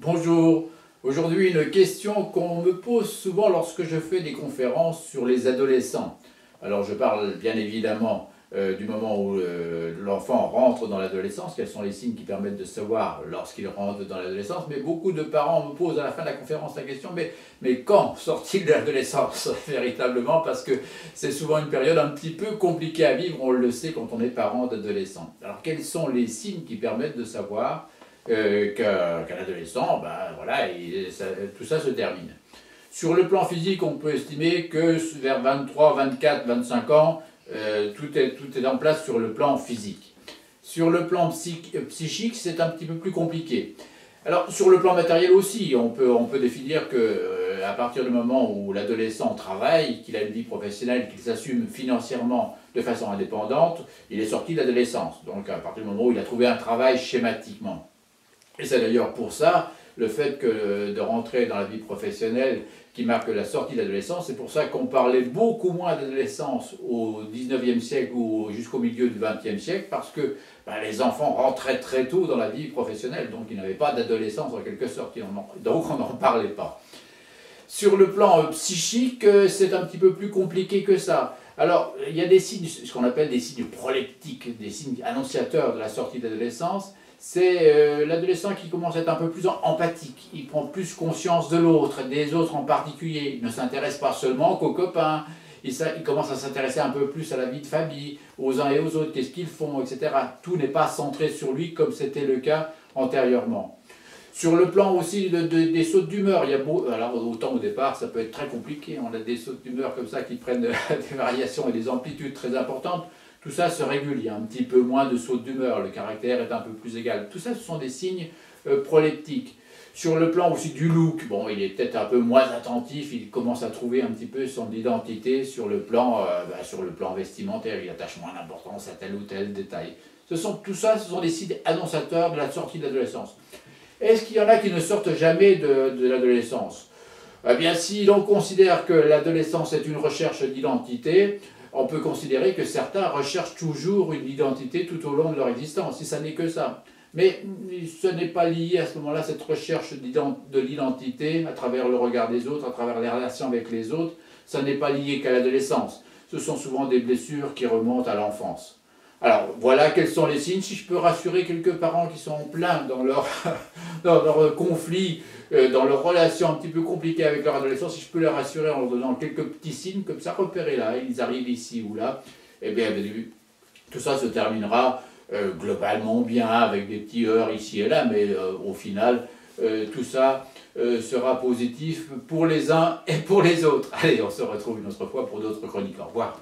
Bonjour. Aujourd'hui, une question qu'on me pose souvent lorsque je fais des conférences sur les adolescents. Alors, je parle bien évidemment du moment où l'enfant rentre dans l'adolescence, quels sont les signes qui permettent de savoir lorsqu'il rentre dans l'adolescence, mais beaucoup de parents me posent à la fin de la conférence la question, mais quand sort-il de l'adolescence véritablement? Parce que c'est souvent une période un petit peu compliquée à vivre, on le sait quand on est parent d'adolescent. Alors, quels sont les signes qui permettent de savoir qu'un adolescent, ben voilà, tout ça se termine. Sur le plan physique, on peut estimer que vers 23, 24, 25 ans, tout est en place sur le plan physique. Sur le plan psychique, c'est un petit peu plus compliqué. Alors, sur le plan matériel aussi, on peut définir que à partir du moment où l'adolescent travaille, qu'il a une vie professionnelle, qu'il s'assume financièrement de façon indépendante, il est sorti de l'adolescence. Donc, à partir du moment où il a trouvé un travail schématiquement. Et c'est d'ailleurs pour ça, le fait de rentrer dans la vie professionnelle qui marque la sortie de l'adolescence, c'est pour ça qu'on parlait beaucoup moins d'adolescence au 19e siècle ou jusqu'au milieu du 20e siècle, parce que les enfants rentraient très tôt dans la vie professionnelle, donc ils n'avaient pas d'adolescence en quelque sorte, donc on n'en parlait pas. Sur le plan psychique, c'est un petit peu plus compliqué que ça. Alors, il y a des signes, ce qu'on appelle des signes proleptiques, des signes annonciateurs de la sortie de l'adolescence. C'est l'adolescent qui commence à être un peu plus empathique, il prend plus conscience de l'autre, des autres en particulier. Il ne s'intéresse pas seulement qu'aux copains, il commence à s'intéresser un peu plus à la vie de famille, aux uns et aux autres, qu'est-ce qu'ils font, etc. Tout n'est pas centré sur lui comme c'était le cas antérieurement. Sur le plan aussi des sautes d'humeur, alors autant au départ ça peut être très compliqué, on a des sautes d'humeur comme ça qui prennent des variations et des amplitudes très importantes. Tout ça se régule, il y a un petit peu moins de sautes d'humeur, le caractère est un peu plus égal. Tout ça, ce sont des signes proleptiques. Sur le plan aussi du look, bon, il est peut-être un peu moins attentif, il commence à trouver un petit peu son identité sur le plan vestimentaire, il attache moins d'importance à tel ou tel détail. Tout ça, ce sont des signes annonciateurs de la sortie de l'adolescence. Est-ce qu'il y en a qui ne sortent jamais de l'adolescence? Eh bien, si l'on considère que l'adolescence est une recherche d'identité, on peut considérer que certains recherchent toujours une identité tout au long de leur existence, si ça n'est que ça. Mais ce n'est pas lié à ce moment-là, cette recherche de l'identité, à travers le regard des autres, à travers les relations avec les autres, ça n'est pas lié qu'à l'adolescence. Ce sont souvent des blessures qui remontent à l'enfance. Alors, voilà quels sont les signes. Si je peux rassurer quelques parents qui sont en plein dans leur conflit, dans leur relation un petit peu compliquée avec leur adolescence, si je peux les rassurer en leur donnant quelques petits signes, comme ça, repérez là, ils arrivent ici ou là, eh bien, tout ça se terminera globalement bien, avec des petits heurts ici et là, mais au final, tout ça sera positif pour les uns et pour les autres. Allez, on se retrouve une autre fois pour d'autres chroniques. Au revoir.